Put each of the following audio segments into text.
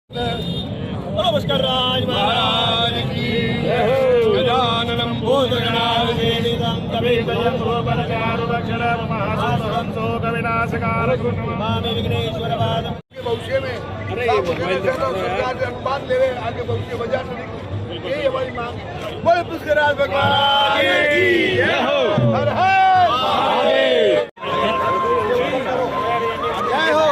नमस्कार राज महाराज की गजाननं भूतगणाधिसेवितं कपिध्वजं भूपलचारुभक्षणं महासुरवंशो कविनाशकारं नमामि विघ्नेश्वरपादं। भविष्य में सरकार से अनुमान ले रहे आगे भविष्य बाजार में यही हमारी मांग। बोल पुष्कराज भगवान की जय हो। हर हर महादेव। जय हो।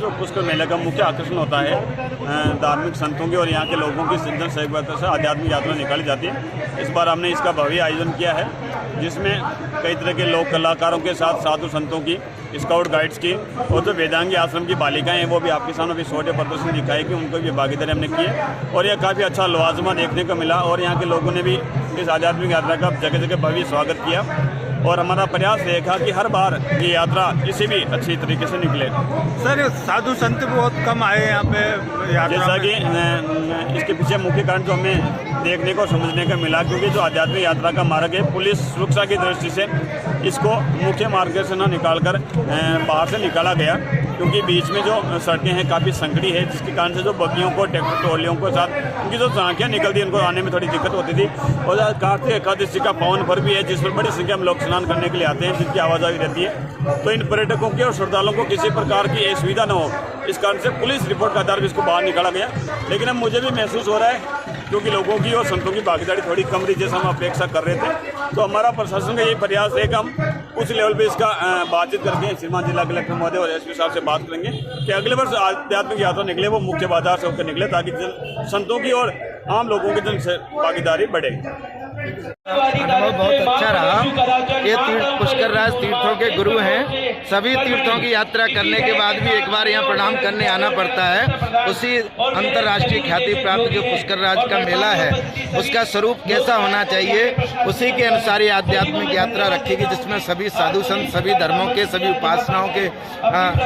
जो पुष्कर मेले का मुख्य आकर्षण होता है धार्मिक संतों की और यहाँ के लोगों की जन सहभागिता से आध्यात्मिक यात्रा निकाली जाती है। इस बार हमने इसका भव्य आयोजन किया है, जिसमें कई तरह के लोक कलाकारों के साथ साधु संतों की, स्काउट गाइड्स की और जो वेदांगी आश्रम की बालिकाएं हैं वो भी आपके सामने भी छोटे प्रदर्शन दिखाई कि उनको भी भागीदारी हमने की है और यह काफ़ी अच्छा लवाजमा देखने को मिला और यहाँ के लोगों ने भी इस आध्यात्मिक यात्रा का जगह जगह भव्य स्वागत किया और हमारा प्रयास रहेगा कि हर बार ये यात्रा इसी भी अच्छी तरीके से निकले। सर साधु संत बहुत कम आए यहाँ पे यात्रा जैसा कि इसके पीछे मुख्य कारण जो हमें देखने को समझने का मिला, क्योंकि जो आध्यात्मिक यात्रा का मार्ग है पुलिस सुरक्षा की दृष्टि से इसको मुख्य मार्ग से न निकालकर बाहर से निकाला गया, क्योंकि बीच में जो सड़कें हैं काफ़ी संकड़ी है, जिसके कारण से जो बग्गियों को ट्रैक्टर ट्रॉलियों के साथ उनकी जो झांकियाँ निकलती हैं उनको आने में थोड़ी दिक्कत होती थी। और कार्तिक एकादशी का पावन पर्व भी है जिस पर बड़ी संख्या में लोग स्नान करने के लिए आते हैं, जिनकी आवाजाही रहती है। तो इन पर्यटकों की और श्रद्धालुओं को किसी प्रकार की असुविधा न हो, इस कारण से पुलिस रिपोर्ट के आधार पर इसको बाहर निकाला गया। लेकिन अब मुझे भी महसूस हो रहा है क्योंकि लोगों की और संतों की भागीदारी थोड़ी कम रही जैसा हम अपेक्षा कर रहे थे, तो हमारा प्रशासन का यही प्रयास है कि हम उस लेवल पे इसका बातचीत करके श्रीमान जिला कलेक्टर महोदय और एसपी साहब से बात करेंगे कि अगले वर्ष आध्यात्मिक यात्रा निकले वो मुख्य बाजार से होकर निकले, ताकि संतों की और आम लोगों की जन से भागीदारी बढ़े। अनुभव बहुत अच्छा रहा। ये पुष्कर राज तीर्थों के गुरु हैं। सभी तीर्थों की यात्रा करने के बाद भी एक बार यहाँ प्रणाम करने आना पड़ता है। उसी अंतर्राष्ट्रीय ख्याति प्राप्त जो पुष्कर राज का मेला है उसका स्वरूप कैसा होना चाहिए, उसी के अनुसार ये आध्यात्मिक यात्रा रखेगी, जिसमें सभी साधु संत, सभी धर्मों के, सभी उपासनाओं के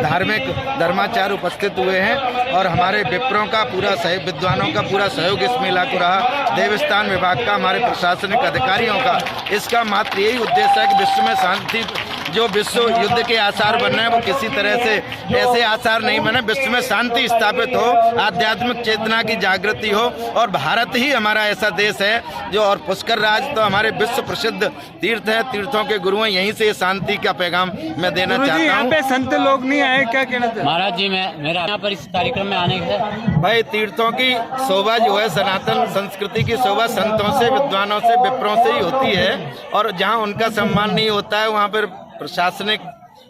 धार्मिक धर्माचार्य उपस्थित हुए हैं और हमारे विप्रों का पूरा विद्वानों का पूरा सहयोग इस मेला को रहा। देवस्थान विभाग का, हमारे प्रशासनिक अधिकारियों का, इसका मात्र यही उद्देश्य है कि विश्व में शांति, जो विश्व युद्ध के आसार बन रहे हैं वो किसी तरह से ऐसे आसार नहीं बने, विश्व में शांति स्थापित हो, आध्यात्मिक चेतना की जागृति हो। और भारत ही हमारा ऐसा देश है जो, और पुष्कर राज तो हमारे विश्व प्रसिद्ध तीर्थ है, तीर्थों के गुरु हैं। यहीं से शांति का पैगाम मैं देना चाहता हूँ। यहाँ पे संत लोग नहीं आए, क्या कहना चाहिए? महाराज जी, मेरा यहाँ पर इस कार्यक्रम में आने से भाई तीर्थों की शोभा जो है, सनातन संस्कृति की शोभा संतों से, विद्वानों से, विप्रों से ही होती है और जहाँ उनका सम्मान नहीं होता है वहाँ पर प्रशासनिक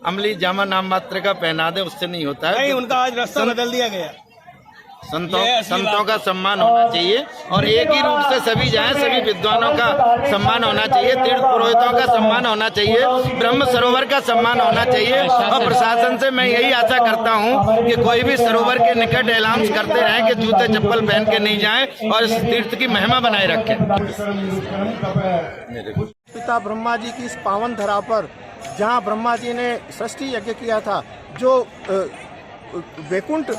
अमली जामा नाम मात्र का पहना दे, उससे नहीं होता है। नहीं, उनका आज रास्ता बदल दिया गया। संतों का सम्मान होना चाहिए और एक ही रूप से सभी जाएं, सभी विद्वानों का सम्मान होना चाहिए, तीर्थ पुरोहितों का सम्मान होना चाहिए, ब्रह्म सरोवर का सम्मान होना चाहिए। और प्रशासन से मैं यही आशा करता हूं कि कोई भी सरोवर के निकट अनाउंस करते रहें कि जूते चप्पल पहन के नहीं जाएं और इस तीर्थ की महिमा बनाए रखें। पिता ब्रह्मा जी की इस पावन धरा पर, जहां ब्रह्मा जी ने सृष्टि यज्ञ किया था, जो वैकुंठ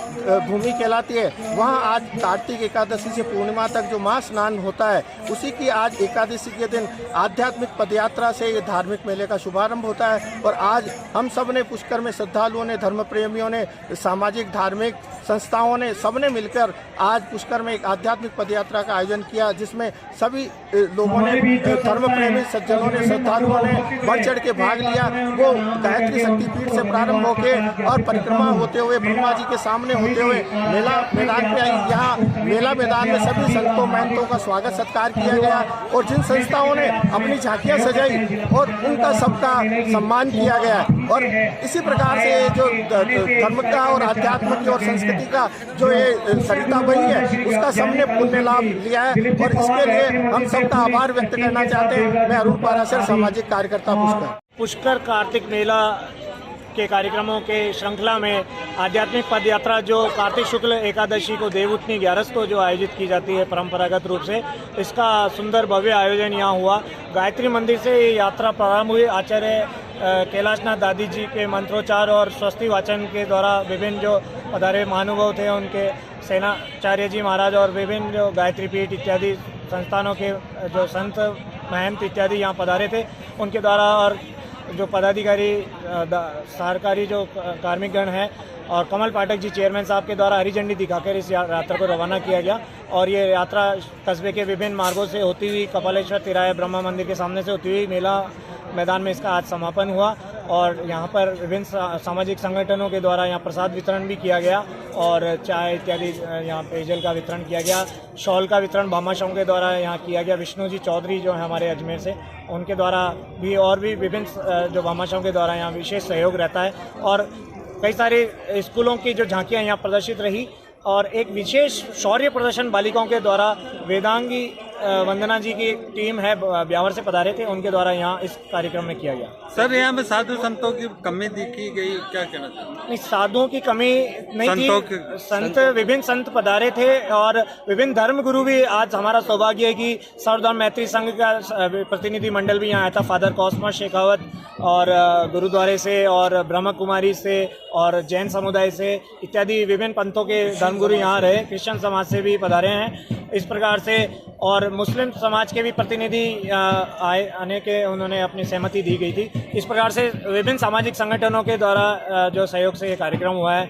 भूमि कहलाती है, वहाँ आज कार्तिक एकादशी से पूर्णिमा तक जो महा स्नान होता है, उसी की आज एकादशी के दिन आध्यात्मिक पदयात्रा से ये धार्मिक मेले का शुभारंभ होता है। और आज हम सब ने पुष्कर में, श्रद्धालुओं ने, धर्म प्रेमियों ने, सामाजिक धार्मिक संस्थाओं ने, सबने मिलकर आज पुष्कर में एक आध्यात्मिक पदयात्रा का आयोजन किया, जिसमें सभी लोगों ने, धर्म प्रेमी सज्जनों ने, श्रद्धालुओं ने बढ़ चढ़ के भाग लिया। वो गायत्री शक्तिपीठ से प्रारंभ होकर और परिक्रमा होते हुए ब्रह्मा जी के सामने होते हुए मेला मैदान पे आई। यहाँ मेला मैदान में सभी संतों महंतों का स्वागत सत्कार किया गया और जिन संस्थाओं ने अपनी झांकियां सजाई और उनका सबका सम्मान किया गया। और इसी प्रकार से जो धर्म का और आध्यात्म की और संस्कृति का जो ये सरिता बही है, उसका सबने पुण्य लाभ लिया है और इसके लिए हम सबका आभार व्यक्त करना चाहते हैं। मैं अरुण पाराशर, सामाजिक कार्यकर्ता पुष्कर कार्तिक मेला के कार्यक्रमों के श्रृंखला में आध्यात्मिक पदयात्रा जो कार्तिक शुक्ल एकादशी को देवउठनी 11 को जो आयोजित की जाती है परंपरागत रूप से, इसका सुंदर भव्य आयोजन यहाँ हुआ। गायत्री मंदिर से ये यात्रा प्रारंभ हुई। आचार्य कैलाशनाथ दादी जी के मंत्रोच्चार और स्वस्ति वाचन के द्वारा विभिन्न जो पधारे महानुभाव थे, उनके सेनाचार्य जी महाराज और विभिन्न जो गायत्री पीठ इत्यादि संस्थानों के जो संत महंत इत्यादि यहाँ पधारे थे, उनके द्वारा और जो पदाधिकारी सरकारी जो कार्मिक गण हैं और कमल पाठक जी चेयरमैन साहब के द्वारा हरी झंडी दिखाकर इस यात्रा को रवाना किया गया। और ये यात्रा कस्बे के विभिन्न मार्गों से होती हुई कपालेश्वर तिराहे ब्रह्मा मंदिर के सामने से होती हुई मेला मैदान में इसका आज समापन हुआ। और यहाँ पर विभिन्न सामाजिक संगठनों के द्वारा यहाँ प्रसाद वितरण भी किया गया और चाय इत्यादि यहाँ पेयजल का वितरण किया गया। शॉल का वितरण भामाशाहों के द्वारा यहाँ किया गया। विष्णु जी चौधरी जो है हमारे अजमेर से, उनके द्वारा भी और भी विभिन्न जो भामाशाहों के द्वारा यहाँ विशेष सहयोग रहता है। और कई सारे स्कूलों की जो झांकियां यहाँ प्रदर्शित रही और एक विशेष शौर्य प्रदर्शन बालिकाओं के द्वारा वेदांगी वंदना जी की टीम है ब्यावर से पधारे थे, उनके द्वारा यहाँ इस कार्यक्रम में किया गया। सर यहाँ पे साधु संतों की कमी देखी गई, क्या कहना चाहते हैं? नहीं, साधुओं की कमी नहीं थी। विभिन्न संत पधारे थे और विभिन्न धर्म गुरु भी। आज हमारा सौभाग्य है कि सर्वधर्म मैत्री संघ का प्रतिनिधि मंडल भी यहाँ आया था, फादर कॉस्मस शेखावत और गुरुद्वारे से और ब्रह्म कुमारी से और जैन समुदाय से इत्यादि विभिन्न पंथों के धर्मगुरु यहाँ रहे, क्रिश्चियन समाज से भी पधारे हैं इस प्रकार से, और मुस्लिम समाज के भी प्रतिनिधि आने के उन्होंने अपनी सहमति दी गई थी। इस प्रकार से विभिन्न सामाजिक संगठनों के द्वारा जो सहयोग से ये कार्यक्रम हुआ है।